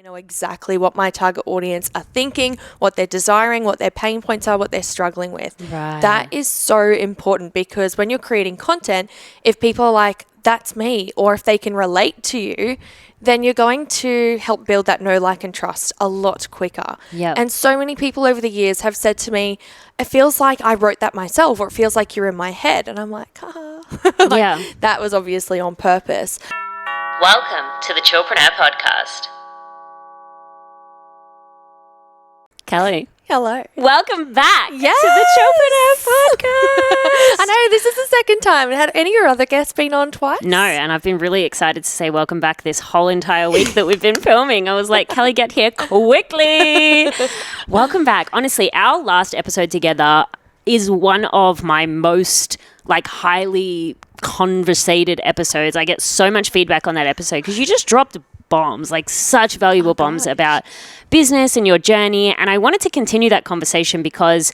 I know exactly what my target audience are thinking, what they're desiring, what their pain points are, what they're struggling with. Right. That is so important because when you're creating content, if people are like, that's me, or if they can relate to you, then you're going to help build that know, like, and trust a lot quicker. Yep. And so many people over the years have said to me, it feels like I wrote that myself, or it feels like you're in my head. And I'm like, Yeah. that was obviously on purpose. Welcome to the Chillpreneur Podcast. Kelly, Hello. welcome back Yes. to the Chillpreneur Podcast. I know, this is the second time. Had any of your other guests been on twice? No, and I've been really excited to say welcome back this whole entire week that we've been filming. I was like, Kelly, get here quickly. Welcome back. Honestly, our last episode together is one of my most highly conversated episodes. I get so much feedback on that episode because you just dropped bombs, such valuable bombs about business and your journey. And I wanted to continue that conversation because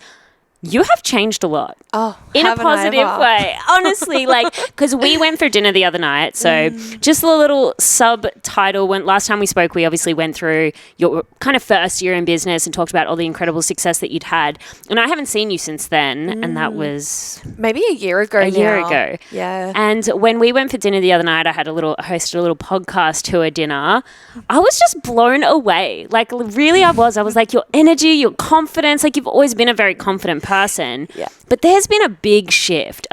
you have changed a lot. Oh, in a haven't I positive ever? way. Honestly, because we went for dinner the other night. So just a little subtitle. When last time we spoke, we obviously went through your kind of first year in business and talked about all the incredible success that you'd had. And I haven't seen you since then. And that was Maybe a year ago a year now. ago. Yeah. And when we went for dinner the other night, I hosted a little podcast tour dinner. I was just blown away. Really, I was like, your energy, your confidence, you've always been a very confident person. Yeah. But there's been a big shift.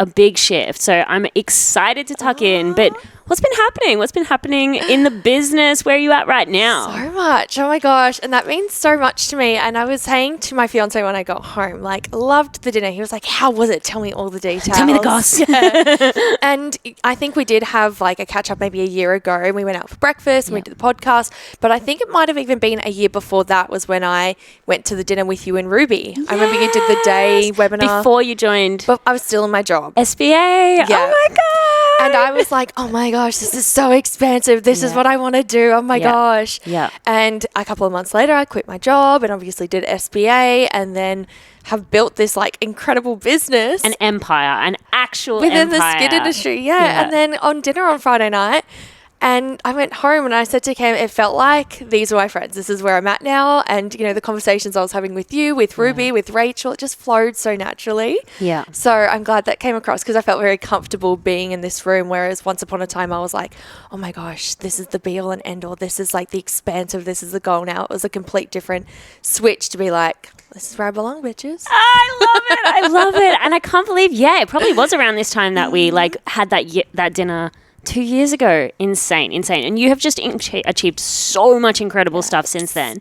So I'm excited to tuck in. But what's been happening? What's been happening in the business? Where are you at right now? So much. Oh my gosh. And that means so much to me. And I was saying to my fiance when I got home, loved the dinner. He was like, how was it? Tell me all the details. Tell me the goss. Yeah. And I think we did have a catch up maybe a year ago, and we went out for breakfast and we did the podcast. But I think it might have even been a year before that was when I went to the dinner with you and Ruby. I remember you did the day webinar. Before you joined But I was still in my job. SBA. Yeah. Oh my God. And I was like, oh my gosh, this is so expensive. This is what I want to do. Oh my gosh. Yeah. And a couple of months later, I quit my job and obviously did SBA and then have built this incredible business. An empire, an actual within empire. the skid industry. Yeah. And then on dinner on Friday night, and I went home and I said to Cam, it felt like these were my friends. This is where I'm at now. And, the conversations I was having with you, with Ruby, with Rachel, it just flowed so naturally. Yeah. So I'm glad that came across because I felt very comfortable being in this room. Whereas once upon a time I was like, oh my gosh, this is the be all and end all. This is the expansive. This is the goal now. It was a complete different switch to be like, this is where I belong, bitches. I love it. I love it. And I can't believe, it probably was around this time that we had that dinner 2 years ago. Insane. And you have just achieved so much incredible stuff since then.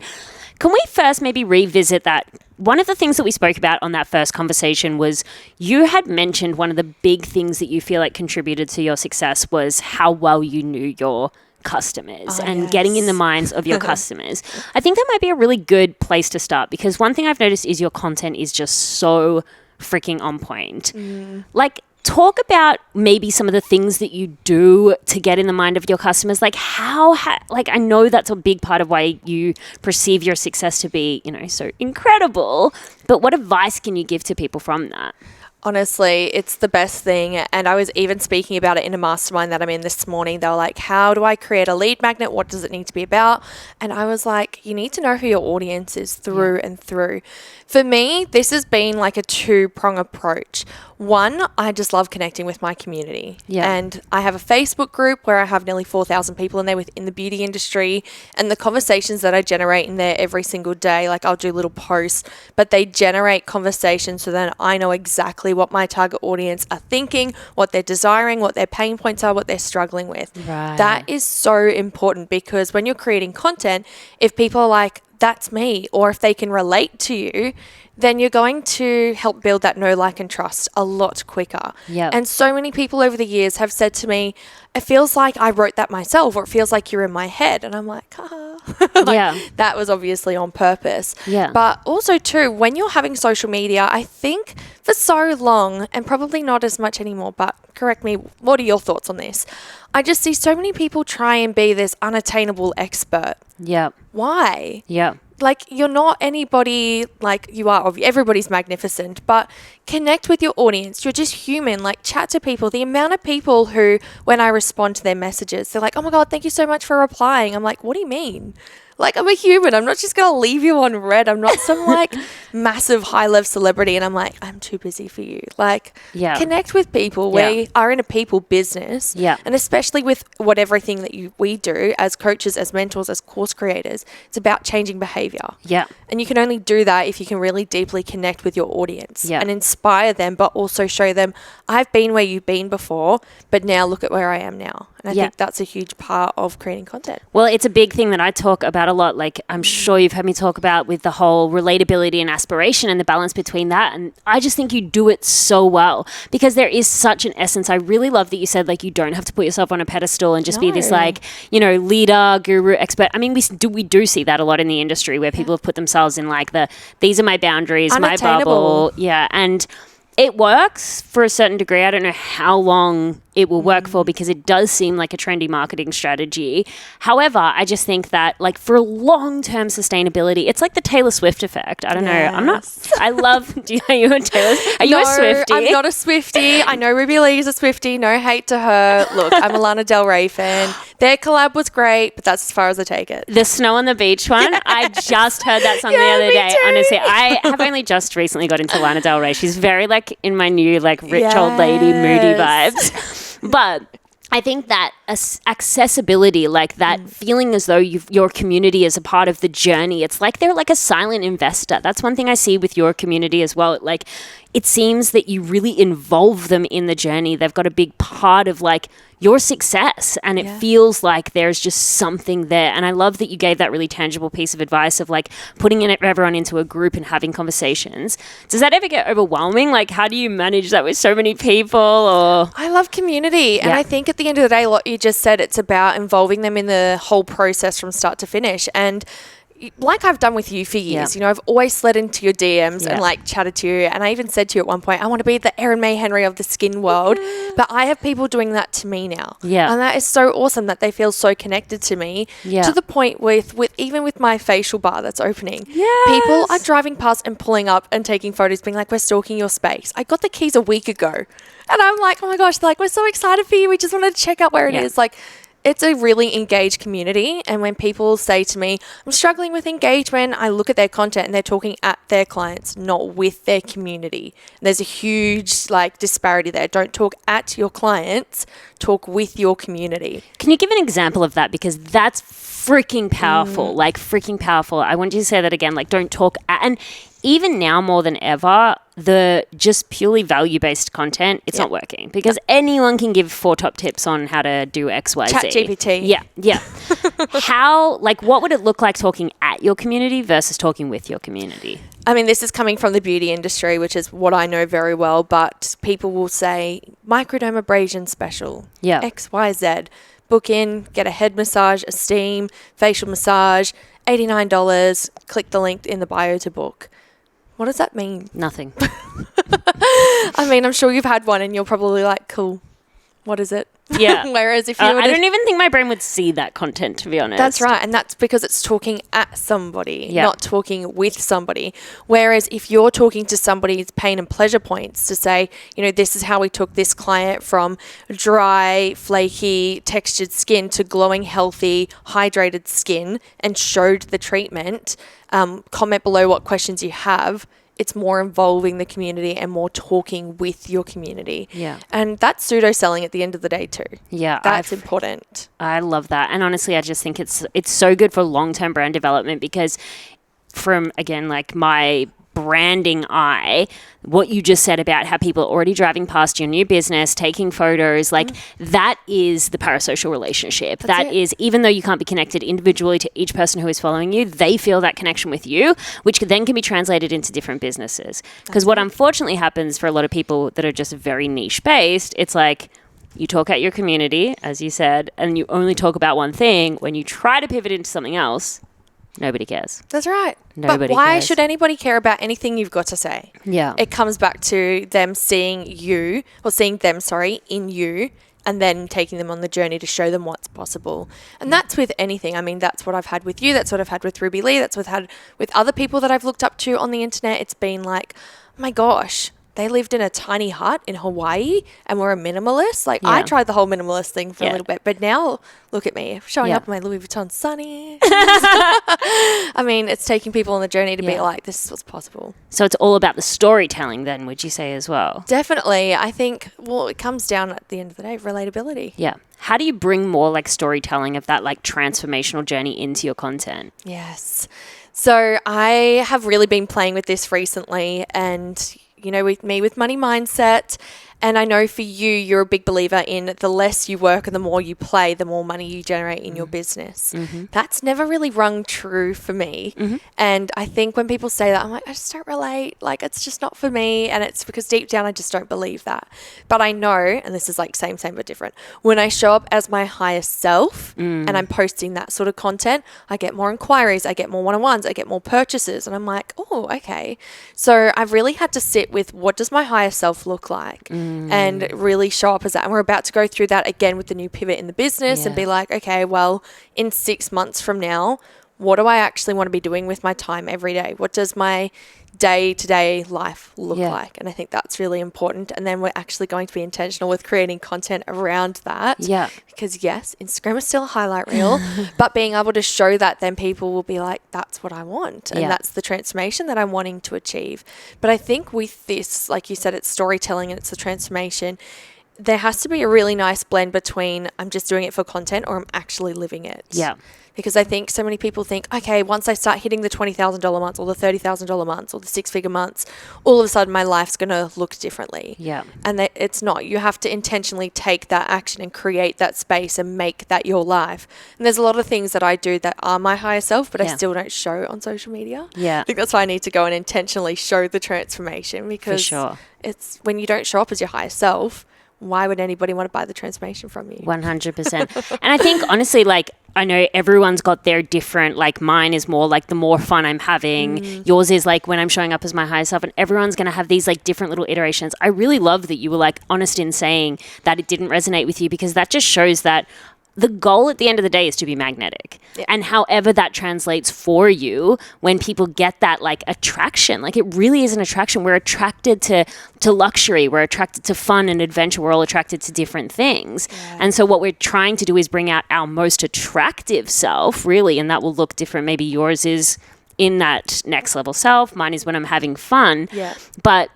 Can we first maybe revisit that? One of the things that we spoke about on that first conversation was you had mentioned one of the big things that you feel like contributed to your success was how well you knew your customers and getting in the minds of your customers. I think that might be a really good place to start because one thing I've noticed is your content is just so freaking on point. Talk about maybe some of the things that you do to get in the mind of your customers. I know that's a big part of why you perceive your success to be, so incredible. But what advice can you give to people from that? Honestly, it's the best thing. And I was even speaking about it in a mastermind that I'm in this morning. They were like, how do I create a lead magnet? What does it need to be about? And I was like, you need to know who your audience is through and through. For me, this has been a 2-prong approach. One, I just love connecting with my community. Yeah. And I have a Facebook group where I have nearly 4,000 people in there within the beauty industry. And the conversations that I generate in there every single day, I'll do little posts, but they generate conversations so then I know exactly what my target audience are thinking, what they're desiring, what their pain points are, what they're struggling with. Right. That is so important because when you're creating content, if people are like, that's me, or if they can relate to you, then you're going to help build that know, like, and trust a lot quicker. Yep. And so many people over the years have said to me, it feels like I wrote that myself, or it feels like you're in my head. And I'm like, that was obviously on purpose. Yeah. But also too, when you're having social media, I think for so long, and probably not as much anymore, but correct me, what are your thoughts on this? I just see so many people try and be this unattainable expert. Yeah. Why? Yeah. You're not anybody like you are. Everybody's magnificent, but connect with your audience. You're just human. Chat to people. The amount of people who, when I respond to their messages, they're like, oh my God, thank you so much for replying. I'm like, what do you mean? Like, I'm a human. I'm not just going to leave you on red. I'm not some like massive high-level celebrity and I'm like, I'm too busy for you. Like, connect with people. Yeah. We are in a people business. Yeah. And especially with everything that we do as coaches, as mentors, as course creators, it's about changing behavior. Yeah. And you can only do that if you can really deeply connect with your audience and inspire them, but also show them, I've been where you've been before, but now look at where I am now. And I think that's a huge part of creating content. Well, it's a big thing that I talk about a lot. Like, I'm sure you've heard me talk about with the whole relatability and aspiration and the balance between that. And I just think you do it so well because there is such an essence. I really love that you said, like, you don't have to put yourself on a pedestal and just be this, like, you know, leader, guru, expert. I mean, we do see that a lot in the industry where people have put themselves in, like, these are my boundaries, my bubble. Yeah. And it works for a certain degree. I don't know how long it will work for because it does seem like a trendy marketing strategy. However, I just think that, like, for long-term sustainability, it's like the Taylor Swift effect. I don't know. I love, are you a Taylor? Are you a Swiftie? I'm not a Swiftie. I know Ruby Lee's a Swiftie. No hate to her. Look, I'm a Lana Del Rey fan. Their collab was great, but that's as far as I take it. The Snow on the Beach one, I just heard that song the other day. Too. Honestly, I have only just recently got into Lana Del Rey. She's very, like, in my new, like, rich old lady moody vibes. But I think that accessibility, like that feeling as though your community is a part of the journey, it's like they're like a silent investor. That's one thing I see with your community as well. Like, it seems that you really involve them in the journey. They've got a big part of, like, your success, and it feels like there's just something there. And I love that you gave that really tangible piece of advice of, like, putting everyone into a group and having conversations. Does that ever get overwhelming? Like, how do you manage that with so many people? Or I love community, and I think at the end of the day, what you just said, it's about involving them in the whole process from start to finish. And like I've done with you for years, you know, I've always slid into your DMs and, like, chatted to you. And I even said to you at one point, I want to be the Erin May Henry of the skin world. But I have people doing that to me now. Yeah. And that is so awesome that they feel so connected to me to the point with even with my facial bar that's opening. Yes. People are driving past and pulling up and taking photos being like, we're stalking your space. I got the keys a week ago. And I'm like, oh my gosh, like, we're so excited for you. We just wanted to check out where it is. Like, it's a really engaged community. And when people say to me, I'm struggling with engagement, I look at their content and they're talking at their clients, not with their community. And there's a huge, like, disparity there. Don't talk at your clients, talk with your community. Can you give an example of that? Because that's freaking powerful, like, freaking powerful. I want you to say that again, like, don't talk at, and even now more than ever, the just purely value-based content, it's not working because anyone can give 4 top tips on how to do X, Y, Z. ChatGPT. Yeah. How, like, what would it look like talking at your community versus talking with your community? I mean, this is coming from the beauty industry, which is what I know very well, but people will say microdermabrasion special, X, Y, Z. Book in, get a head massage, a steam, facial massage, $89, click the link in the bio to book. What does that mean? Nothing. I mean, I'm sure you've had one and you're probably like, cool, what is it? Yeah. Whereas if you I don't even think my brain would see that content, to be honest. That's right. And that's because it's talking at somebody, not talking with somebody. Whereas if you're talking to somebody's pain and pleasure points to say, you know, this is how we took this client from dry, flaky, textured skin to glowing, healthy, hydrated skin and showed the treatment, comment below what questions you have. It's more involving the community and more talking with your community. Yeah. And that's pseudo selling at the end of the day too. Yeah. That's important. I love that. And honestly, I just think it's so good for long-term brand development because from, again, like my branding eye, what you just said about how people are already driving past your new business, taking photos, like that is the parasocial relationship. That is, even though you can't be connected individually to each person who is following you, they feel that connection with you, which then can be translated into different businesses. Because what unfortunately happens for a lot of people that are just very niche based, it's like, you talk at your community, as you said, and you only talk about one thing. When you try to pivot into something else, nobody cares. That's right. Nobody but why cares. should anybody care about anything you've got to say? Yeah. It comes back to them seeing you, or seeing them, in you, and then taking them on the journey to show them what's possible. And that's with anything. I mean, that's what I've had with you. That's what I've had with Ruby Lee. That's what I've had with other people that I've looked up to on the internet. It's been like, oh my gosh, they lived in a tiny hut in Hawaii and were a minimalist. Like, I Yeah. tried the whole minimalist thing for a Yeah. little bit, but now look at me showing Yeah. up in my Louis Vuitton Sunny. I mean, it's taking people on the journey to be Yeah. like, this is what's possible. So it's all about the storytelling then, would you say as well? Definitely. I think, well, it comes down at the end of the day, relatability. Yeah. How do you bring more like storytelling of that like transformational journey into your content? Yes. So I have really been playing with this recently, and with me with money mindset. And I know for you, you're a big believer in the less you work and the more you play, the more money you generate in your business. That's never really rung true for me. And I think when people say that, I'm like, I just don't relate. Like, it's just not for me. And it's because deep down, I just don't believe that. But I know, and this is like same but different, when I show up as my highest self and I'm posting that sort of content, I get more inquiries, I get more one-on-ones, I get more purchases. And I'm like, oh, okay. So I've really had to sit with, what does my higher self look like? And really show up as that. And we're about to go through that again with the new pivot in the business and be like, okay, well, in 6 months from now, what do I actually want to be doing with my time every day? What does my day-to-day life look like? And I think that's really important. And then we're actually going to be intentional with creating content around that. Yeah. Because yes, Instagram is still a highlight reel, but being able to show that, then people will be like, that's what I want. And that's the transformation that I'm wanting to achieve. But I think with this, like you said, it's storytelling and it's the transformation. There has to be a really nice blend between I'm just doing it for content or I'm actually living it. Yeah. Because I think so many people think, okay, once I start hitting the $20,000 months or the $30,000 months or the six-figure months, all of a sudden my life's going to look differently. Yeah. And that it's not. You have to intentionally take that action and create that space and make that your life. And there's a lot of things that I do that are my higher self, but I still don't show on social media. Yeah. I think that's why I need to go and intentionally show the transformation, because sure. it's when you don't show up as your higher self, why would anybody want to buy the transformation from you? 100%. And I think honestly, like, I know everyone's got their different, like mine is more like the more fun I'm having. Yours is like when I'm showing up as my higher self, and everyone's going to have these like different little iterations. I really love that you were like honest in saying that it didn't resonate with you, because that just shows that the goal at the end of the day is to be magnetic. Yeah. And however that translates for you, when people get that like attraction, like it really is an attraction. We're attracted to luxury. We're attracted to fun and adventure. We're all attracted to different things. Yeah. And so what we're trying to do is bring out our most attractive self, really, and that will look different. Maybe yours is in that next level self. Mine is when I'm having fun. Yeah. But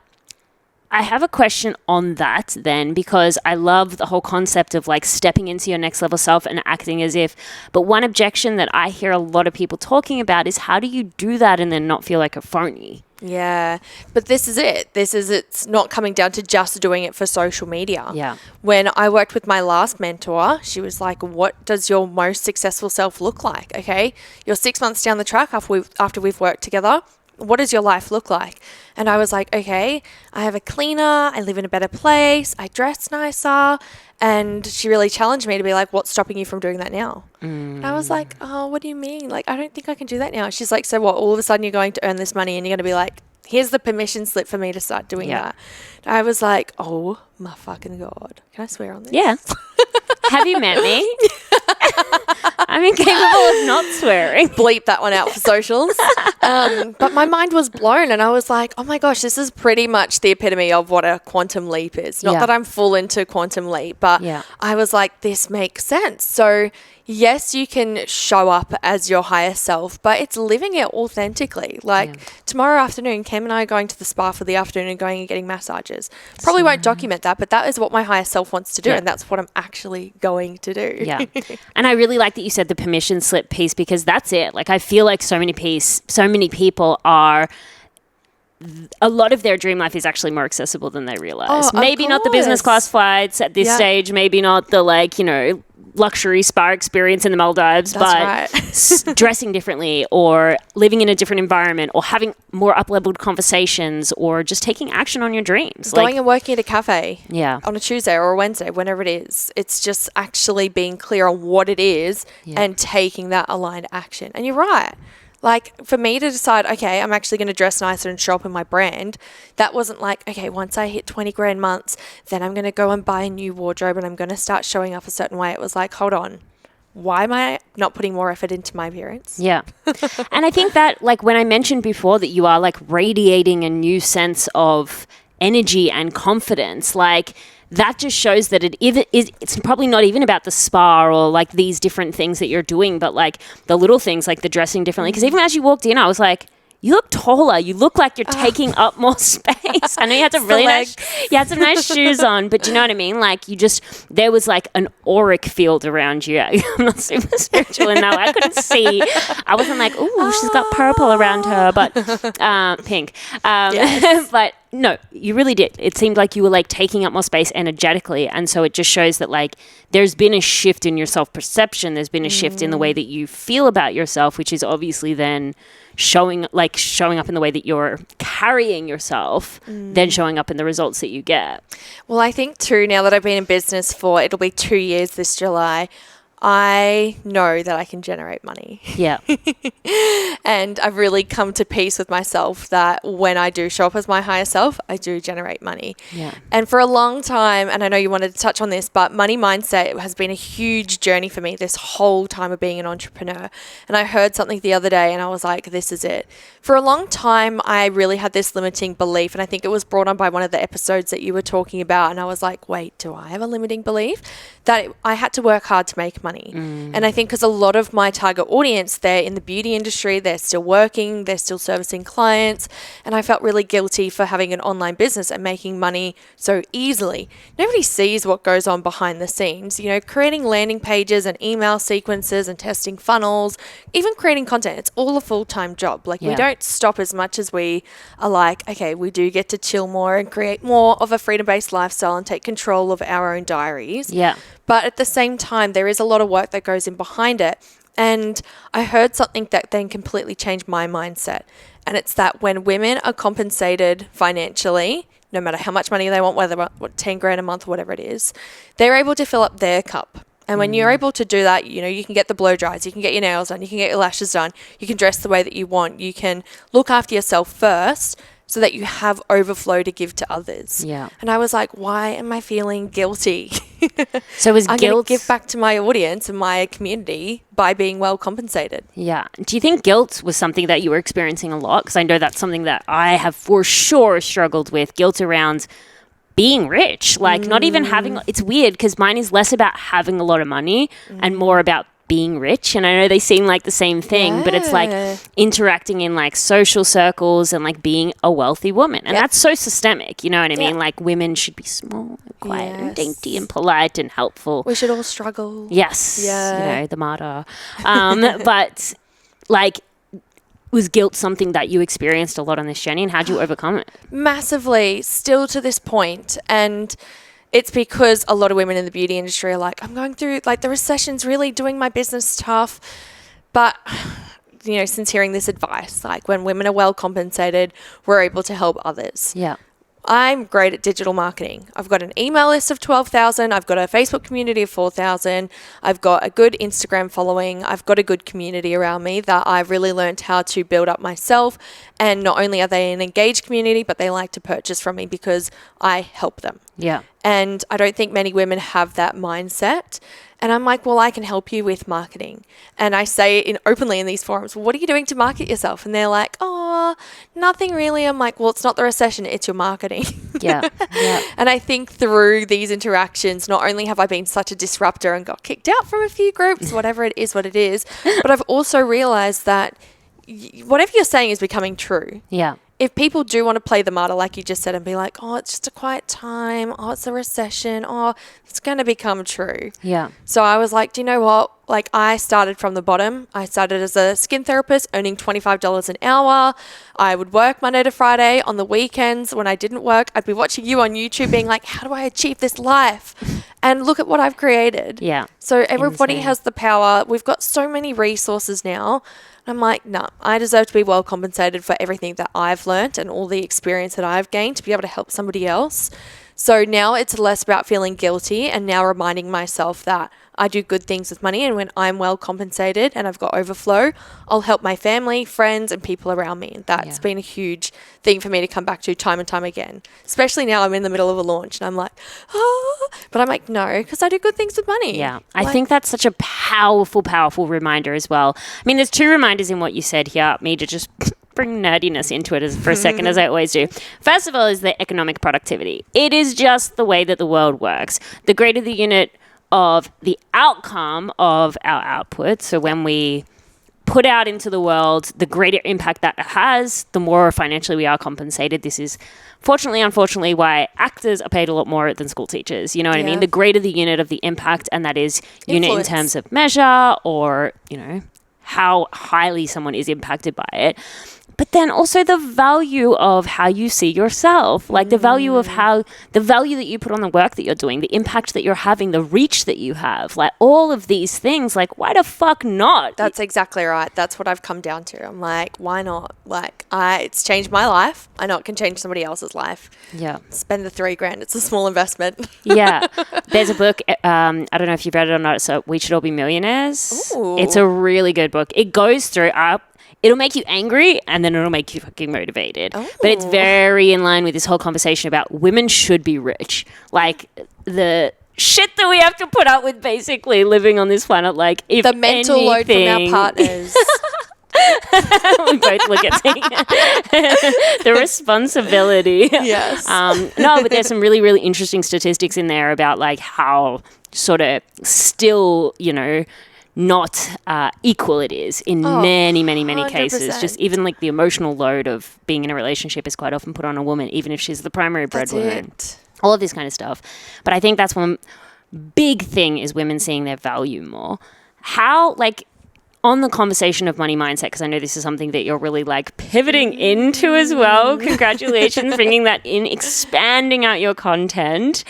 I have a question on that then, because I love the whole concept of like stepping into your next level self and acting as if, but one objection that I hear a lot of people talking about is, how do you do that and then not feel like a phony? Yeah, but this is it. It's not coming down to just doing it for social media. Yeah. When I worked with my last mentor, she was like, what does your most successful self look like? Okay, you're 6 months down the track after we've worked together. What does your life look like? And I was like, okay, I have a cleaner, I live in a better place, I dress nicer. And she really challenged me to be like, what's stopping you from doing that now? And I was like, oh, what do you mean? Like, I don't think I can do that now. She's like, so what? All of a sudden you're going to earn this money and you're going to be like, here's the permission slip for me to start doing that. And I was like, oh my fucking God. Can I swear on this? Yeah. Have you met me? I'm incapable of not swearing. Bleep that one out for socials. But my mind was blown and I was like, oh my gosh, this is pretty much the epitome of what a quantum leap is. Not that I'm full into quantum leap, but I was like, this makes sense. So yes, you can show up as your higher self, but it's living it authentically. Like tomorrow afternoon, Cam and I are going to the spa for the afternoon and going and getting massages. Probably won't document that, but that is what my higher self wants to do. And that's what I'm actually going to do. Yeah. And I really like that you said the permission slip piece, because that's it. Like, I feel like so many people are, a lot of their dream life is actually more accessible than they realize. Maybe not the business class flights at this stage, maybe not the luxury spa experience in the Maldives, but dressing differently or living in a different environment or having more up-leveled conversations or just taking action on your dreams. Going and working at a cafe on a Tuesday or a Wednesday, whenever it is. It's just actually being clear on what it is and taking that aligned action. And you're right. Like, for me to decide, okay, I'm actually going to dress nicer and show up in my brand, that wasn't like, okay, once I hit 20 grand months, then I'm going to go and buy a new wardrobe and I'm going to start showing up a certain way. It was like, hold on, why am I not putting more effort into my appearance? Yeah. And I think that, like, when I mentioned before that you are, like, radiating a new sense of energy and confidence. Like, that just shows that it's probably not even about the spa or like these different things that you're doing, but like the little things like the dressing differently. Because even as you walked in, I was like, you look taller. You look like you're taking up more space. I know you had some some nice shoes on, but do you know what I mean? Like, there was like an auric field around you. I'm not super spiritual in that way. I couldn't see. I wasn't like, ooh, she's got purple around her, but pink. But no, you really did. It seemed like you were like taking up more space energetically. And so it just shows that like there's been a shift in your self-perception. There's been a shift in the way that you feel about yourself, which is obviously then showing up in the way that you're carrying yourself, then showing up in the results that you get. Well, I think too, now that I've been in business it'll be 2 years this July, I know that I can generate money. Yeah. And I've really come to peace with myself that when I do show up as my higher self, I do generate money. Yeah. And for a long time, and I know you wanted to touch on this, but money mindset has been a huge journey for me this whole time of being an entrepreneur. And I heard something the other day and I was like, this is it. For a long time, I really had this limiting belief. And I think it was brought on by one of the episodes that you were talking about. And I was like, wait, do I have a limiting belief? That I had to work hard to make money. And I think because a lot of my target audience, they're in the beauty industry, they're still working, they're still servicing clients. And I felt really guilty for having an online business and making money so easily. Nobody sees what goes on behind the scenes, creating landing pages and email sequences and testing funnels, even creating content. It's all a full-time job. Like we don't stop as much as we are like, okay, we do get to chill more and create more of a freedom-based lifestyle and take control of our own diaries. Yeah. But at the same time, there is a lot of work that goes in behind it. And I heard something that then completely changed my mindset. And it's that when women are compensated financially, no matter how much money they want, whether 10 grand a month or whatever it is, they're able to fill up their cup. And when you're able to do that, you can get the blow dries, you can get your nails done, you can get your lashes done, you can dress the way that you want, you can look after yourself first so that you have overflow to give to others. Yeah. And I was like, why am I feeling guilty? So was I'm guilt... going to give back to my audience and my community by being well compensated. Yeah. Do you think guilt was something that you were experiencing a lot? Because I know that's something that I have for sure struggled with. Guilt around being rich. Like not even having... It's weird because mine is less about having a lot of money and more about being rich. And I know they seem like the same thing, but it's like interacting in like social circles and like being a wealthy woman. And that's so systemic, you know what I mean? Like women should be small and quiet and dainty and polite and helpful. We should all struggle. Yes. Yeah. The martyr. But like, was guilt something that you experienced a lot on this journey, and how did you overcome it? Massively, still to this point. And it's because a lot of women in the beauty industry are like, I'm going through, like, the recession's really doing my business tough. But, since hearing this advice, like, when women are well compensated, we're able to help others. Yeah. I'm great at digital marketing. I've got an email list of 12,000. I've got a Facebook community of 4,000. I've got a good Instagram following. I've got a good community around me that I've really learned how to build up myself. And not only are they an engaged community, but they like to purchase from me because I help them. Yeah. And I don't think many women have that mindset. And I'm like, well, I can help you with marketing. And I say openly in these forums, well, what are you doing to market yourself? And they're like, oh, nothing really. I'm like, well, it's not the recession, it's your marketing. Yeah. And I think through these interactions, not only have I been such a disruptor and got kicked out from a few groups, whatever it is, but I've also realized that whatever you're saying is becoming true. Yeah. If people do want to play the martyr, like you just said, and be like, oh, it's just a quiet time. Oh, it's a recession. Oh, it's going to become true. Yeah. So I was like, do you know what? Like, I started from the bottom. I started as a skin therapist, earning $25 an hour. I would work Monday to Friday. On the weekends, when I didn't work, I'd be watching you on YouTube being like, how do I achieve this life? And look at what I've created. Yeah. So everybody Insane. has the power. We've got so many resources now. I'm like, no, I deserve to be well compensated for everything that I've learned and all the experience that I've gained to be able to help somebody else. So now it's less about feeling guilty and now reminding myself that I do good things with money, and when I'm well compensated and I've got overflow, I'll help my family, friends, and people around me. That's been a huge thing for me to come back to time and time again, especially now I'm in the middle of a launch and I'm like, oh, but I'm like, no, because I do good things with money. Yeah. I think that's such a powerful, powerful reminder as well. I mean, there's two reminders in what you said here. Me to just bring nerdiness into it for a second, as I always do. First of all is the economic productivity. It is just the way that the world works. The greater the unit of the outcome of our output, so when we put out into the world, the greater impact that it has, the more financially we are compensated. This is fortunately, unfortunately, why actors are paid a lot more than school teachers. You know what I mean? The greater the unit of the impact, and that is unit in terms of measure, or, you know, how highly someone is impacted by it. But then also the value of how you see yourself, like the value that you put on the work that you're doing, the impact that you're having, the reach that you have, like all of these things. Like, why the fuck not? That's exactly right. That's what I've come down to. I'm like, why not? Like, it's changed my life. I know it can change somebody else's life. Yeah. Spend the $3,000. It's a small investment. Yeah. There's a book, I don't know if you've read it or not, so We Should All Be Millionaires. Ooh. It's a really good book. It goes through it'll make you angry, and then it'll make you fucking motivated. Oh. But it's very in line with this whole conversation about women should be rich. Like, the shit that we have to put up with basically living on this planet. Like, if The mental load from our partners. we both look at the responsibility. Yes. No, but there's some really, really interesting statistics in there about like how sort of still, you know, not equal it is in many, many, many 100%. cases. Just even like the emotional load of being in a relationship is quite often put on a woman, even if she's the primary breadwinner. All of this kind of stuff. But I think that's one big thing is women seeing their value more. How, like, on the conversation of money mindset, because I know this is something that you're really like pivoting into as well. Congratulations, bringing that in, expanding out your content,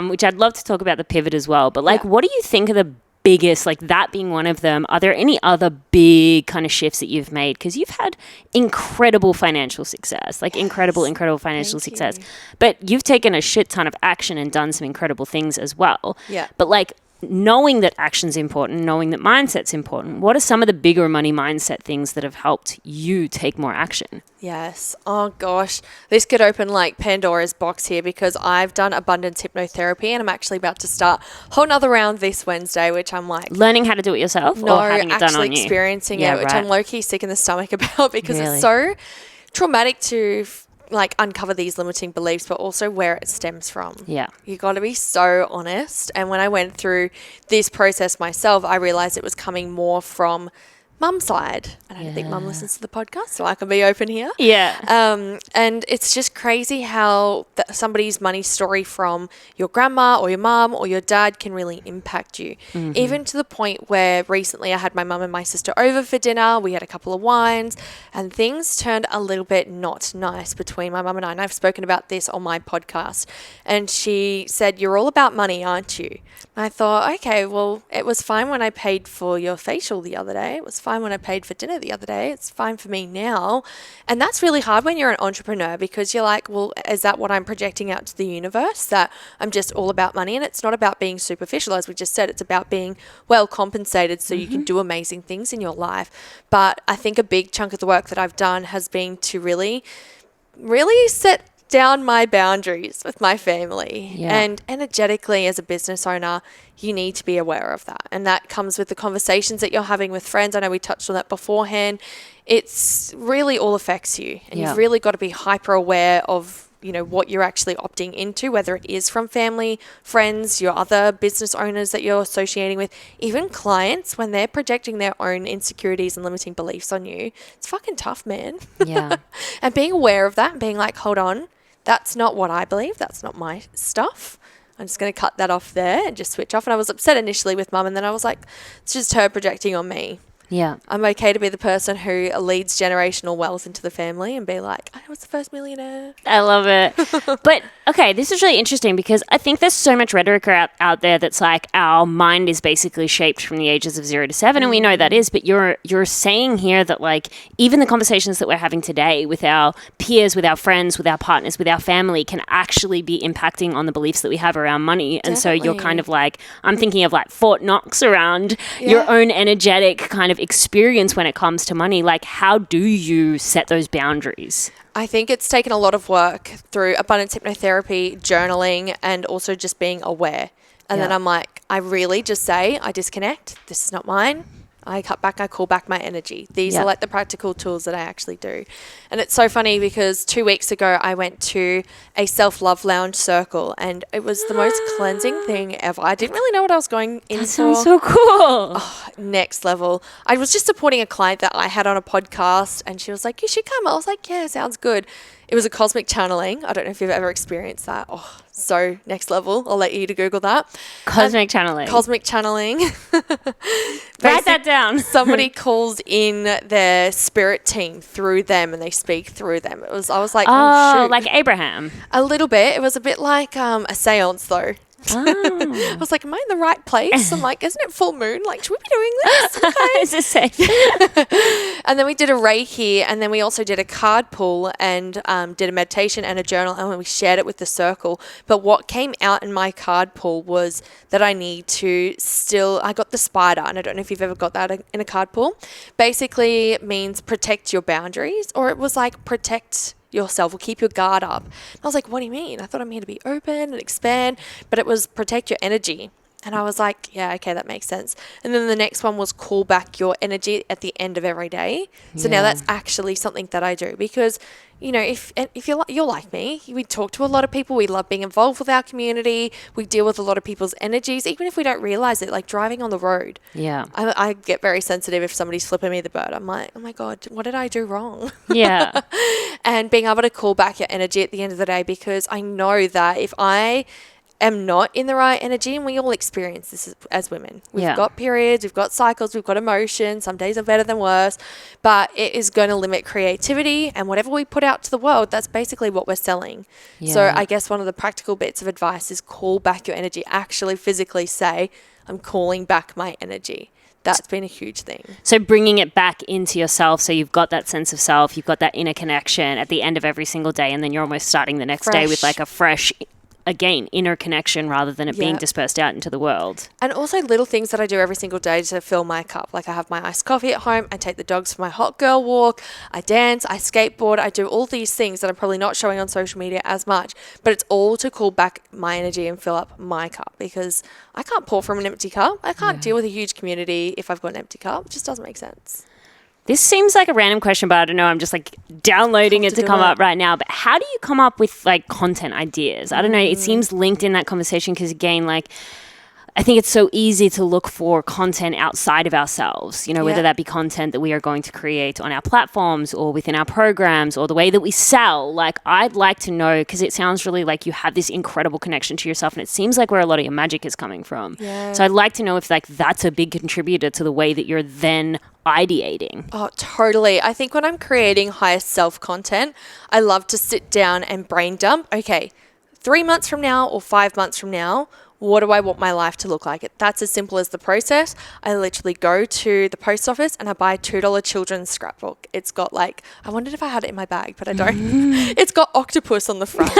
which I'd love to talk about the pivot as well. But like, what do you think are the biggest, like that being one of them? Are there any other big kind of shifts that you've made? Because you've had incredible financial success, like incredible financial success. But you've taken a shit ton of action and done some incredible things as well. Yeah. But like, knowing that action's important, knowing that mindset's important, what are some of the bigger money mindset things that have helped you take more action? Yes. Oh gosh, this could open like Pandora's box here, because I've done abundance hypnotherapy and I'm actually about to start a whole nother round this Wednesday, which I'm like, learning how to do it yourself, no, or having it done actually on you? experiencing it, which I'm low-key sick in the stomach about, because Really? it's so traumatic to like uncover these limiting beliefs, but also where it stems from. Yeah. You got to be so honest. And when I went through this process myself, I realized it was coming more from mum's side. And I don't think mum listens to the podcast, so I can be open here. Yeah. And it's just crazy how somebody's money story from your grandma or your mum or your dad can really impact you. Even to the point where recently I had my mum and my sister over for dinner. We had a couple of wines and things turned a little bit not nice between my mum and I. And I've spoken about this on my podcast. And she said, "You're all about money, aren't you?" And I thought, okay, well, it was fine when I paid for your facial the other day. It was fine when I paid for dinner the other day. It's fine for me now. And that's really hard when you're an entrepreneur, because you're like, well, is that what I'm projecting out to the universe, that I'm just all about money? And it's not about being superficial, as we just said. It's about being well compensated so you can do amazing things in your life. But I think a big chunk of the work that I've done has been to really set down my boundaries with my family. And energetically, as a business owner, you need to be aware of that. And that comes with the conversations that you're having with friends. I know we touched on that beforehand. It's really all affects you. And you've really got to be hyper aware of, you know, what you're actually opting into, whether it is from family, friends, your other business owners that you're associating with, even clients, when they're projecting their own insecurities and limiting beliefs on you. It's fucking tough, man. Yeah. And being aware of that and being like, hold on, that's not what I believe. That's not my stuff. I'm just going to cut that off there and just switch off. And I was upset initially with mum, and then I was like, it's just her projecting on me. Yeah. I'm okay to be the person who leads generational wealth into the family and be like, I was the first millionaire. I love it. But, okay, this is really interesting because I think there's so much rhetoric out there that's like our mind is basically shaped from the ages of 0 to 7, and we know that is, but you're saying here that, like, even the conversations that we're having today with our peers, with our friends, with our partners, with our family can actually be impacting on the beliefs that we have around money. And so you're kind of like, I'm thinking of like Fort Knox around your own energetic kind of experience when it comes to money. Like, how do you set those boundaries? I think it's taken a lot of work through abundance hypnotherapy, journaling, and also just being aware. And then I'm like, I really just say, I disconnect. This is not mine. I cut back, I call back my energy. These Yeah. are like the practical tools that I actually do. And it's so funny because 2 weeks ago I went to a self-love lounge circle and it was the most cleansing thing ever. I didn't really know what I was going in That for. sounds so cool. Next level. I was just supporting a client that I had on a podcast and she was like, you should come. I was like, yeah, sounds good. It was a cosmic channeling. I don't know if you've ever experienced that. Oh, so next level. I'll let you to Google that. Cosmic channeling. Cosmic channeling. Write that down. Somebody calls in their spirit team through them and they speak through them. I was like, oh, Oh, shoot. like Abraham. A little bit. It was a bit like a seance though. Oh. I was like, am I in the right place? I'm like, isn't it full moon? Like, should we be doing this? Is this safe? And then we did a Reiki and then we also did a card pull and did a meditation and a journal and we shared it with the circle. But what came out in my card pull was that I need to I got the spider and I don't know if you've ever got that in a card pull. Basically it means protect your boundaries, or it was like protect yourself or keep your guard up. And I was like, what do you mean? I thought I'm here to be open and expand, but it was protect your energy. And I was like, yeah, okay, that makes sense. And then the next one was call back your energy at the end of every day. So now that's actually something that I do because, you know, if you're like me, we talk to a lot of people. We love being involved with our community. We deal with a lot of people's energies, even if we don't realize it, like driving on the road. Yeah. I get very sensitive if somebody's flipping me the bird. I'm like, oh my God, what did I do wrong? Yeah. And being able to call back your energy at the end of the day, because I know that if I am not in the right energy, and we all experience this as women. We've got periods, we've got cycles, we've got emotions. Some days are better than worse, but it is going to limit creativity, and whatever we put out to the world, that's basically what we're selling. So Yeah. I guess one of the practical bits of advice is call back your energy. Actually physically say, I'm calling back my energy. That's been a huge thing. So bringing it back into yourself, so you've got that sense of self, you've got that inner connection at the end of every single day, and then you're almost starting the next day with Fresh. like a fresh, again, inner connection rather than it being Yeah. dispersed out into the world. And also little things that I do every single day to fill my cup. Like I have my iced coffee at home. I take the dogs for my hot girl walk. I dance. I skateboard. I do all these things that I'm probably not showing on social media as much. But it's all to call back my energy and fill up my cup, because I can't pour from an empty cup. I can't deal with a huge community if I've got an empty cup. It just doesn't make sense. This seems like a random question, but I don't know. I'm just like downloading Have it to to do come it. up right now. But how do you come up with like content ideas? I don't know. It seems linked in that conversation because, again, like I think it's so easy to look for content outside of ourselves, you know, whether Yeah. that be content that we are going to create on our platforms or within our programs or the way that we sell. Like, I'd like to know, because it sounds really like you have this incredible connection to yourself, and it seems like where a lot of your magic is coming from. Yeah. So I'd like to know if like that's a big contributor to the way that you're then ideating. Oh, totally. I think when I'm creating higher self content, I love to sit down and brain dump. Okay, 3 months from now or 5 months from now, what do I want my life to look like? That's as simple as the process. I literally go to the post office and I buy a $2 children's scrapbook. It's got like, I wondered if I had it in my bag, but I don't. It's got octopus on the front.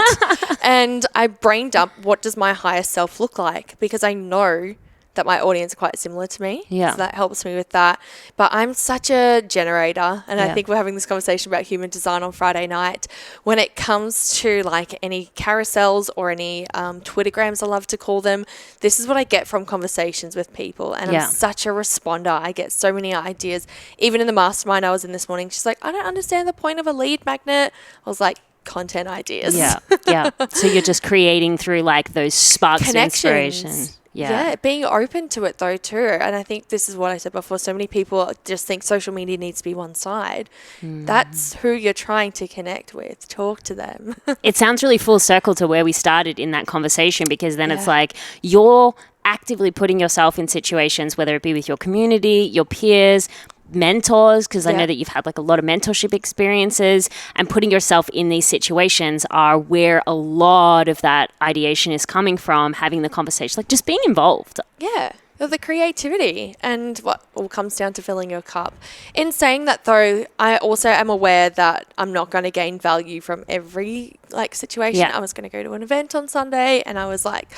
And I brain dump, what does my higher self look like? Because I know that my audience are quite similar to me. Yeah. So that helps me with that. But I'm such a generator. And I Yeah. think we're having this conversation about human design on Friday night. When it comes to like any carousels or any Twittergrams, I love to call them, this is what I get from conversations with people. And Yeah. I'm such a responder. I get so many ideas. Even in the mastermind I was in this morning, she's like, I don't understand the point of a lead magnet. I was like, content ideas. Yeah, yeah. So you're just creating through like those sparks of inspiration. Connections. Yeah. Being open to it though too. And I think this is what I said before. So many people just think social media needs to be one side. That's who you're trying to connect with. Talk to them. It sounds really full circle to where we started in that conversation, because then it's Yeah. like you're actively putting yourself in situations, whether it be with your community, your peers, mentors, because I know Yeah. that you've had like a lot of mentorship experiences, and putting yourself in these situations are where a lot of that ideation is coming from, having the conversation, like just being involved. Yeah. The creativity and what all comes down to filling your cup. In saying that though, I also am aware that I'm not going to gain value from every like situation. Yeah. I was going to go to an event on Sunday and I was like,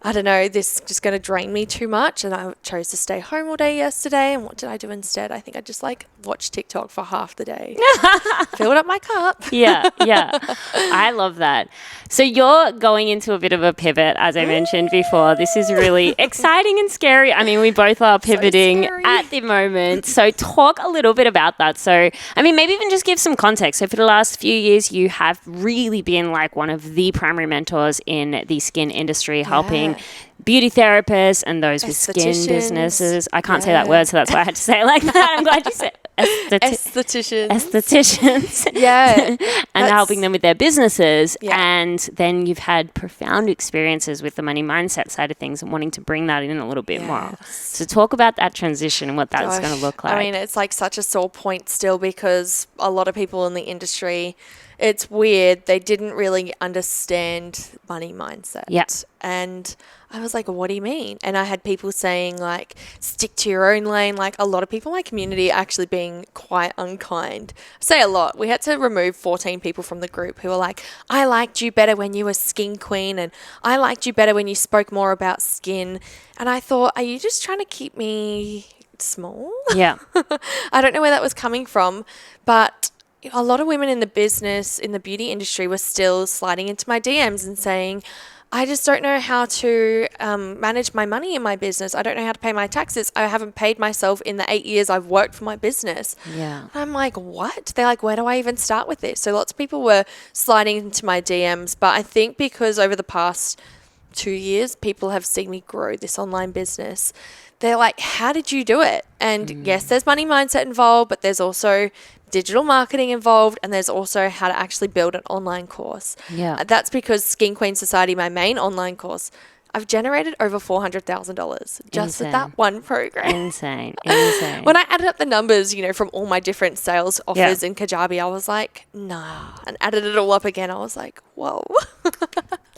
I don't know, this is just going to drain me too much. And I chose to stay home all day yesterday. And what did I do instead? I think I just like watched TikTok for half the day. Filled up my cup. Yeah. I love that. So you're going into a bit of a pivot, as I mentioned before. This is really exciting and scary. I mean, we both are pivoting at the moment. So talk a little bit about that. So, I mean, maybe even just give some context. So for the last few years, you have really been like one of the primary mentors in the skin industry, helping beauty therapists and those with skin businesses. I can't say that word, so that's why I had to say it like that. I'm glad you said Estheticians. Yeah. And helping them with their businesses. Yeah. And then you've had profound experiences with the money mindset side of things and wanting to bring that in a little bit more. So talk about that transition and what that's going to look like. I mean, it's like such a sore point still because a lot of people in the industry, it's weird. They didn't really understand money mindset. Yeah. And I was like, what do you mean? And I had people saying like, stick to your own lane. Like a lot of people in my community actually being quite unkind. I say a lot. We had to remove 14 people from the group who were like, I liked you better when you were skin queen. And I liked you better when you spoke more about skin. And I thought, are you just trying to keep me small? Yeah. I don't know where that was coming from, but a lot of women in the business, in the beauty industry, were still sliding into my DMs and saying, I just don't know how to manage my money in my business. I don't know how to pay my taxes. I haven't paid myself in the 8 years I've worked for my business. Yeah. I'm like, what? They're like, where do I even start with this? So lots of people were sliding into my DMs. But I think because over the past 2 years, people have seen me grow this online business. They're like, how did you do it? And yes, there's money mindset involved, but there's also digital marketing involved, and there's also how to actually build an online course. Yeah. That's because Skin Queen Society, my main online course, I've generated over $400,000 just with that one program. Insane. When I added up the numbers, from all my different sales offers in Kajabi, I was like, nah. And added it all up again. I was like, whoa.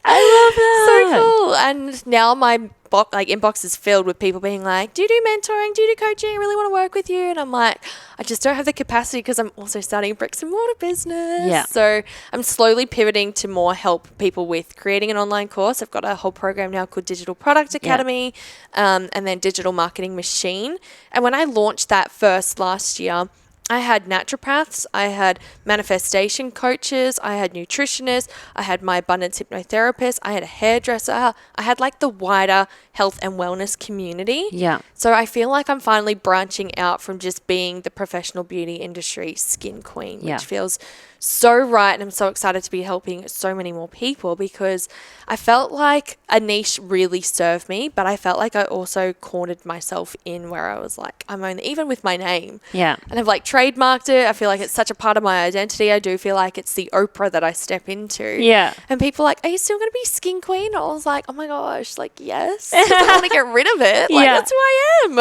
I love that. So cool. And now my inbox is filled with people being like, do you do mentoring? Do you do coaching? I really want to work with you. And I'm like, I just don't have the capacity because I'm also starting a bricks and mortar business. Yeah. So I'm slowly pivoting to more help people with creating an online course. I've got a whole program now called Digital Product Academy, and then Digital Marketing Machine. And when I launched that first last year, I had naturopaths, I had manifestation coaches, I had nutritionists, I had my abundance hypnotherapist, I had a hairdresser, I had like the wider health and wellness community. Yeah. So I feel like I'm finally branching out from just being the professional beauty industry skin queen, which feels so right. And I'm so excited to be helping so many more people because I felt like a niche really served me, but I felt like I also cornered myself in where I was like, I'm only, even with my name. Yeah. And I've like trademarked it. I feel like it's such a part of my identity. I do feel like it's the Oprah that I step into. Yeah. And people are like, are you still going to be skin queen? And I was like, oh my gosh, like, yes. I don't want to get rid of it. Like, that's who I am.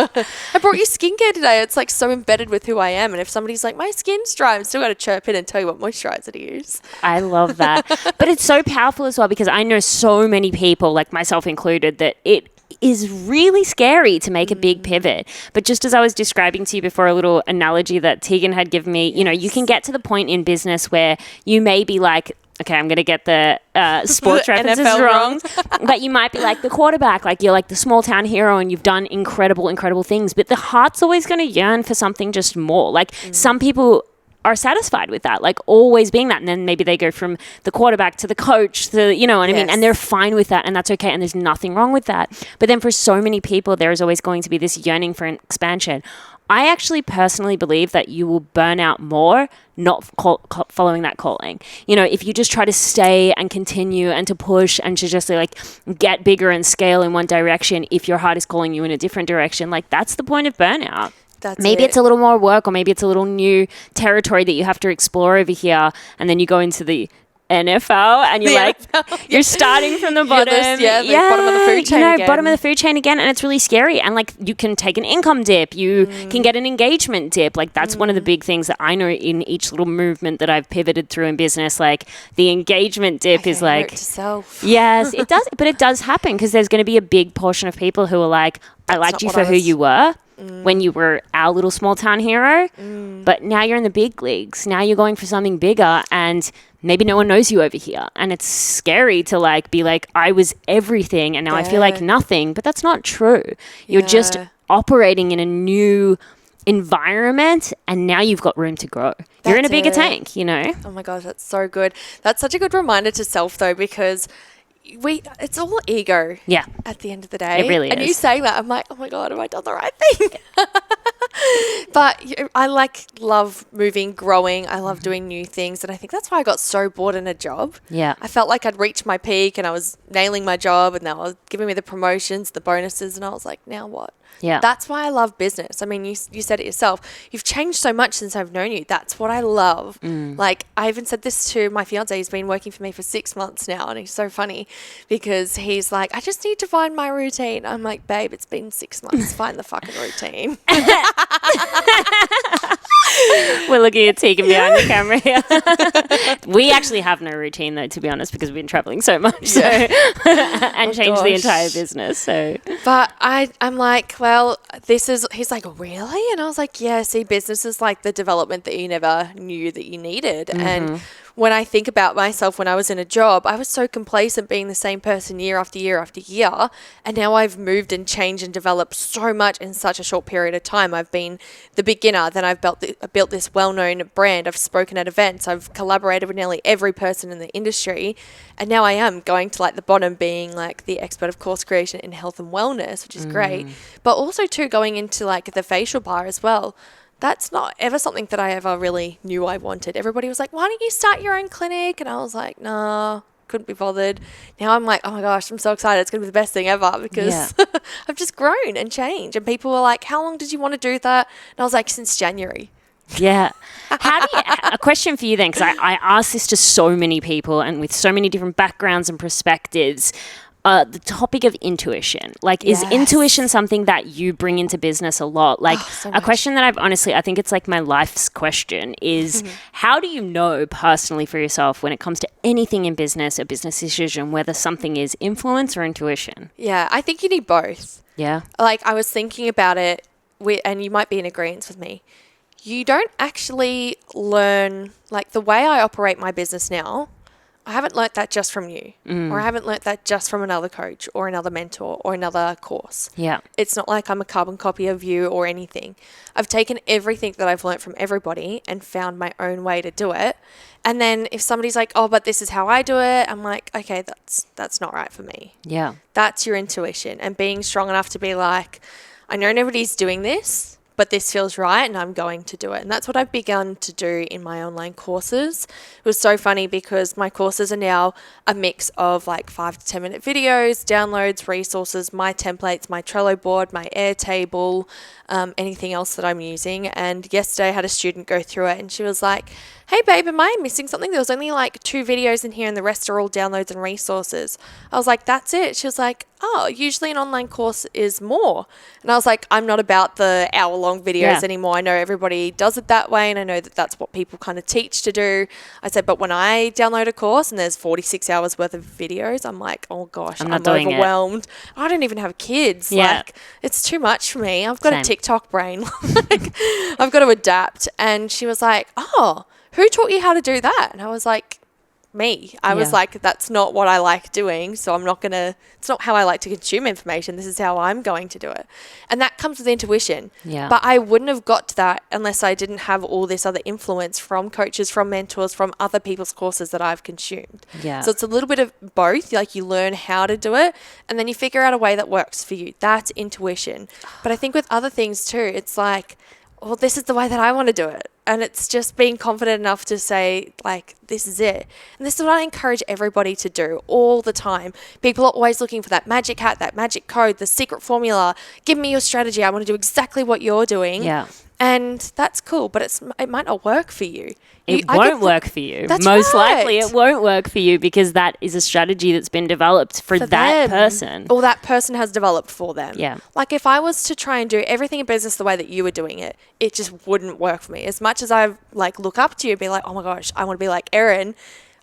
I brought you skincare today. It's like so embedded with who I am. And if somebody's like, my skin's dry, I'm still going to chirp in and tell you what moisturizer to use. I love that. But it's so powerful as well because I know so many people, like myself included, that it is really scary to make a big pivot. But just as I was describing to you before, a little analogy that Tegan had given me, you can get to the point in business where you may be like, okay, I'm going to get the sports references wrong. But you might be like the quarterback, like you're like the small town hero and you've done incredible, incredible things. But the heart's always going to yearn for something just more. Like some people are satisfied with that, like always being that. And then maybe they go from the quarterback to the coach, to, you know what I mean? And they're fine with that and that's okay. And there's nothing wrong with that. But then for so many people, there is always going to be this yearning for an expansion. I actually personally believe that you will burn out more not following that calling. If you just try to stay and continue and to push and to just like get bigger and scale in one direction, if your heart is calling you in a different direction, like that's the point of burnout. Maybe it's a little more work or maybe it's a little new territory that you have to explore over here. And then you go into the NFL and you're you're starting from the bottom. Bottom of the food chain again. Bottom of the food chain again. And it's really scary. And like you can take an income dip. You can get an engagement dip. Like that's one of the big things that I know in each little movement that I've pivoted through in business. Like the engagement dip is like, yes, it does. But it does happen because there's going to be a big portion of people who are like, I liked you for who you were. When you were our little small town hero, but now you're in the big leagues. Now you're going for something bigger and maybe no one knows you over here. And it's scary to like be like, I was everything and now I feel like nothing. But that's not true. You're just operating in a new environment and now you've got room to grow. You're in a bigger tank, you know? Oh my gosh, that's so good. That's such a good reminder to self though, because it's all ego. Yeah. At the end of the day. It really is. And you saying that, I'm like, oh my God, have I done the right thing? But I love moving, growing. I love doing new things. And I think that's why I got so bored in a job. Yeah. I felt like I'd reached my peak and I was nailing my job and they were giving me the promotions, the bonuses. And I was like, now what? Yeah. That's why I love business. I mean, you said it yourself. You've changed so much since I've known you. That's what I love. Like, I even said this to my fiance. He's been working for me for 6 months now. And he's so funny because he's like, I just need to find my routine. I'm like, babe, it's been 6 months. Find the fucking routine. We're looking at Tegan behind the camera here. We actually have no routine though, to be honest, because we've been traveling so much so and changed the entire business. So, but I'm like, well, he's like, really? And I was like, yeah, see, business is like the development that you never knew that you needed. And when I think about myself when I was in a job, I was so complacent being the same person year after year after year. And now I've moved and changed and developed so much in such a short period of time. I've been the beginner, then I've built this well-known brand. I've spoken at events. I've collaborated with nearly every person in the industry. And now I am going to like the bottom, being like the expert of course creation in health and wellness, which is great. But also too, going into like the facial bar as well. That's not ever something that I ever really knew I wanted. Everybody was like, why don't you start your own clinic? And I was like, nah, couldn't be bothered. Now I'm like, oh my gosh, I'm so excited. It's going to be the best thing ever because I've just grown and changed. And people were like, how long did you want to do that? And I was like, since January. Yeah. A question for you then, because I ask this to so many people and with so many different backgrounds and perspectives. The topic of intuition. Like, is intuition something that you bring into business a lot? Like, a question that I think it's like my life's question is, how do you know personally for yourself when it comes to anything in business, a business decision, whether something is influence or intuition? Yeah, I think you need both. Yeah. Like, I was thinking about it, and you might be in agreement with me. You don't actually learn, like, the way I operate my business now, I haven't learnt that just from you, or I haven't learnt that just from another coach or another mentor or another course. Yeah. It's not like I'm a carbon copy of you or anything. I've taken everything that I've learnt from everybody and found my own way to do it. And then if somebody's like, oh, but this is how I do it, I'm like, okay, that's not right for me. Yeah. That's your intuition, and being strong enough to be like, I know nobody's doing this, but this feels right and I'm going to do it. And that's what I've begun to do in my online courses. It was so funny because my courses are now a mix of like 5 to 10 minute videos, downloads, resources, my templates, my Trello board, my Airtable, anything else that I'm using. And yesterday I had a student go through it and she was like, hey babe, am I missing something? There was only like 2 videos in here and the rest are all downloads and resources. I was like, that's it. She was like, oh, usually an online course is more. And I was like, I'm not about the hour-long videos anymore. I know everybody does it that way and I know that that's what people kind of teach to do. I said, but when I download a course and there's 46 hours worth of videos, I'm like, oh gosh, I'm overwhelmed. I don't even have kids. Yeah. Like, it's too much for me. I've got a TikTok brain. Like, I've got to adapt. And she was like, oh, who taught you how to do that? And I was like, me. I was like, that's not what I like doing. So it's not how I like to consume information. This is how I'm going to do it. And that comes with intuition. Yeah. But I wouldn't have got to that unless I didn't have all this other influence from coaches, from mentors, from other people's courses that I've consumed. Yeah. So it's a little bit of both. Like, you learn how to do it and then you figure out a way that works for you. That's intuition. But I think with other things too, it's like, well, this is the way that I want to do it. And it's just being confident enough to say, like, this is it. And this is what I encourage everybody to do all the time. People are always looking for that magic hat, that magic code, the secret formula. Give me your strategy. I want to do exactly what you're doing. Yeah. And that's cool, but it might not work for you. It won't work for you. That's Most right. likely it won't work for you because that is a strategy that's been developed for that them, person. Or that person has developed for them. Yeah. Like, if I was to try and do everything in business the way that you were doing it, it just wouldn't work for me. As much as I like look up to you and be like, oh my gosh, I want to be like Erin,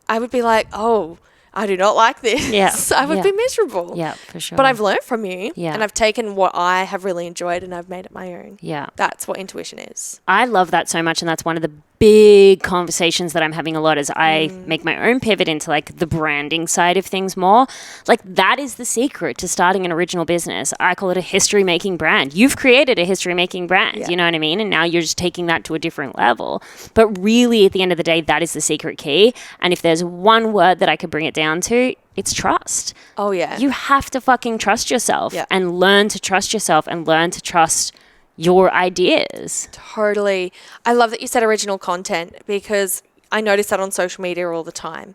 I would be like, oh, I do not like this. Yeah. I would be miserable. Yeah, for sure. But I've learned from you. Yeah. And I've taken what I have really enjoyed and I've made it my own. Yeah. That's what intuition is. I love that so much, and that's one of the big conversations that I'm having a lot as I make my own pivot into like the branding side of things more. Like that is the secret to starting an original business. I call it a history making brand. You've created a history making brand, you know what I mean? And now you're just taking that to a different level. But really at the end of the day, that is the secret key. And if there's one word that I could bring it down to, it's trust. Oh, yeah. You have to fucking trust yourself Yeah. and learn to trust yourself and learn to trust your ideas. Totally. I love that you said original content because I notice that on social media all the time.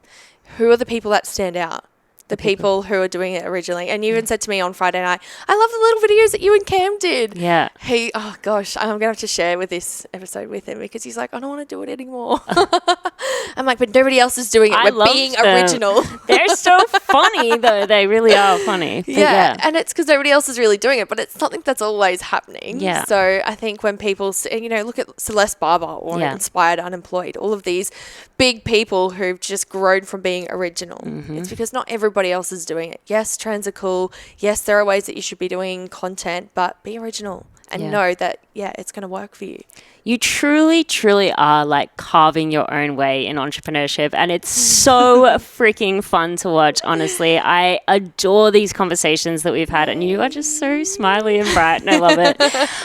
Who are the people that stand out? The people who are doing it originally. And you even said to me on Friday night, I love the little videos that you and Cam did. Yeah. Oh gosh, I'm going to have to share with this episode with him because he's like, I don't want to do it anymore. I'm like, but nobody else is doing it. I We're loved being them. original. They're so funny, though. They really are funny. But Yeah, and it's because nobody else is really doing it, but it's something that's always happening. Yeah. So I think when people, look at Celeste Barber or Inspired Unemployed, all of these big people who've just grown from being original. It's because not everybody else is doing it. Yes, trends are cool. Yes, there are ways that you should be doing content, but be original and know that, it's going to work for you. You truly, truly are like carving your own way in entrepreneurship. And it's so freaking fun to watch, honestly. I adore these conversations that we've had. And you are just so smiley and bright. And I love it.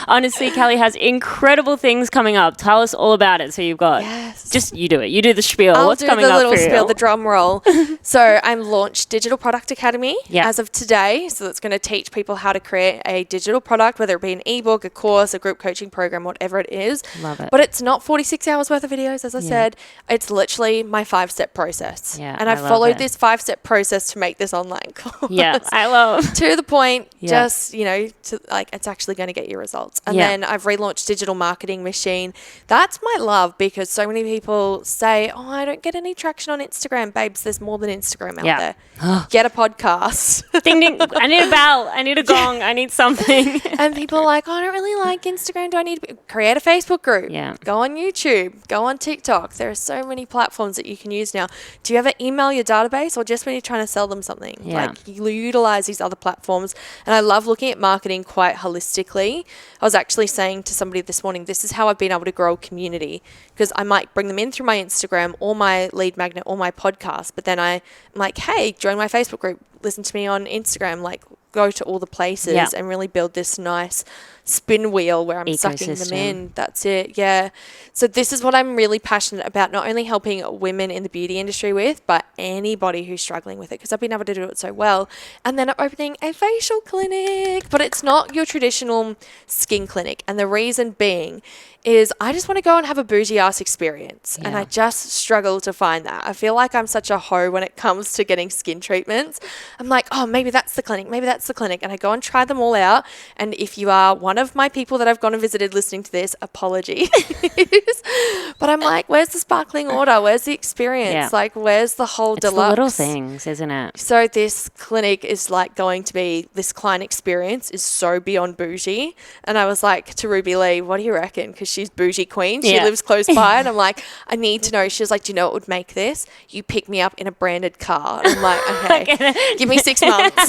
Honestly, Callie has incredible things coming up. Tell us all about it. So you've got, just you do it. You do the spiel. I'll What's do coming the up little for you? spiel, the drum roll. So I'm launched Digital Product Academy Yeah. as of today. So that's going to teach people how to create a digital product, whether it be an ebook, a course, a group coaching program, whatever it is. Love it. But it's not 46 hours worth of videos, as I said. It's literally my 5-step process. Yeah, and I I've love followed it. this 5-step process to make this online course. Yeah, I love. To the point, Yeah. just, it's actually going to get you results. And Yeah. then I've relaunched Digital Marketing Machine. That's my love because so many people say, oh, I don't get any traction on Instagram. Babes, there's more than Instagram out there. Get a podcast. Ding, ding. I need a bell. I need a gong. I need something. And people are like, oh, I don't really like Instagram. Do I need to create a Facebook group? Yeah. Go on YouTube. Go on TikTok. There are so many platforms that you can use now. Do you ever email your database or just when you're trying to sell them something? Yeah. Like you utilize these other platforms. And I love looking at marketing quite holistically. I was actually saying to somebody this morning, this is how I've been able to grow a community because I might bring them in through my Instagram or my lead magnet or my podcast. But then I'm like, hey, join my Facebook group. Listen to me on Instagram. Like go to all the places and really build this nice spin wheel where I'm sucking them in. That's it. Yeah. So this is what I'm really passionate about, not only helping women in the beauty industry with, but anybody who's struggling with it because I've been able to do it so well. And then I'm opening a facial clinic, but it's not your traditional skin clinic. And the reason being is I just want to go and have a bougie ass experience. And I just struggle to find that. I feel like I'm such a hoe when it comes to getting skin treatments. I'm like, oh, maybe that's the clinic. Maybe that's the clinic. And I go and try them all out. And if you are one of my people that I've gone and visited listening to this, apologies. But I'm like, where's the sparkling water? Where's the experience? Yeah. Like, where's the whole It's the deluxe? little things, isn't it? So this clinic is like going to be, this client experience is so beyond bougie. And I was like to Ruby Lee, what do you reckon? Because she's bougie queen. She lives close by. And I'm like, I need to know. She was like, do you know what would make this? You pick me up in a branded car. And I'm like, okay, give me 6 months.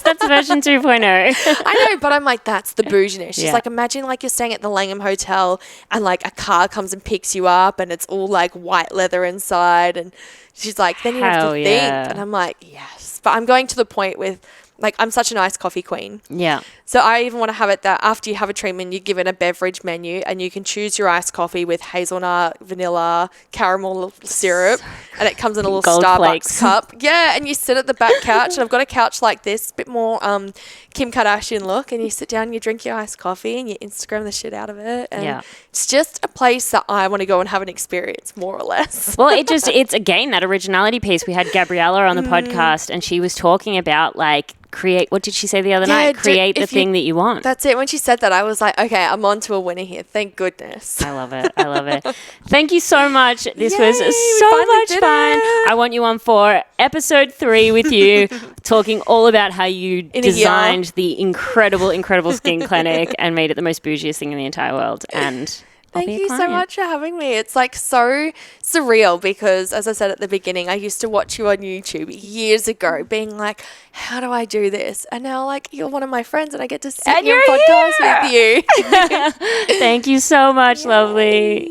That's version 2.0. I know, but I'm like, that's the bouginess. She's Yeah. like, imagine like you're staying at the Langham Hotel and like a car comes and picks you up and it's all like white leather inside. And she's like, then you have Hell to yeah. think. And I'm like, yes. But I'm going to the point with, like, I'm such a nice coffee queen. Yeah. So I even want to have it that after you have a treatment, you're given a beverage menu and you can choose your iced coffee with hazelnut, vanilla, caramel syrup, and it comes in a little Gold Starbucks flakes. cup. Yeah, and you sit at the back couch, and I've got a couch like this, a bit more Kim Kardashian look, and you sit down, you drink your iced coffee, and you Instagram the shit out of it. And it's just a place that I want to go and have an experience, more or less. Well, it's again that originality piece. We had Gabriella on the podcast and she was talking about like create, what did she say the other night? Create the thing that you want. That's it. When she said that, I was like, okay, I'm on to a winner here. Thank goodness. I love it. I love it. Thank you so much. This Yay, was we so finally much did fun. it. I want you on for episode 3 with you, talking all about how you In a year. designed the incredible skin clinic and made it the most bougiest thing in the entire world. And I'll Thank be a you so client. much for having me. It's like so surreal because, as I said at the beginning, I used to watch you on YouTube years ago being like, how do I do this? And now, like, you're one of my friends and I get to sit And in your you're podcast with you. Thank you so much, lovely.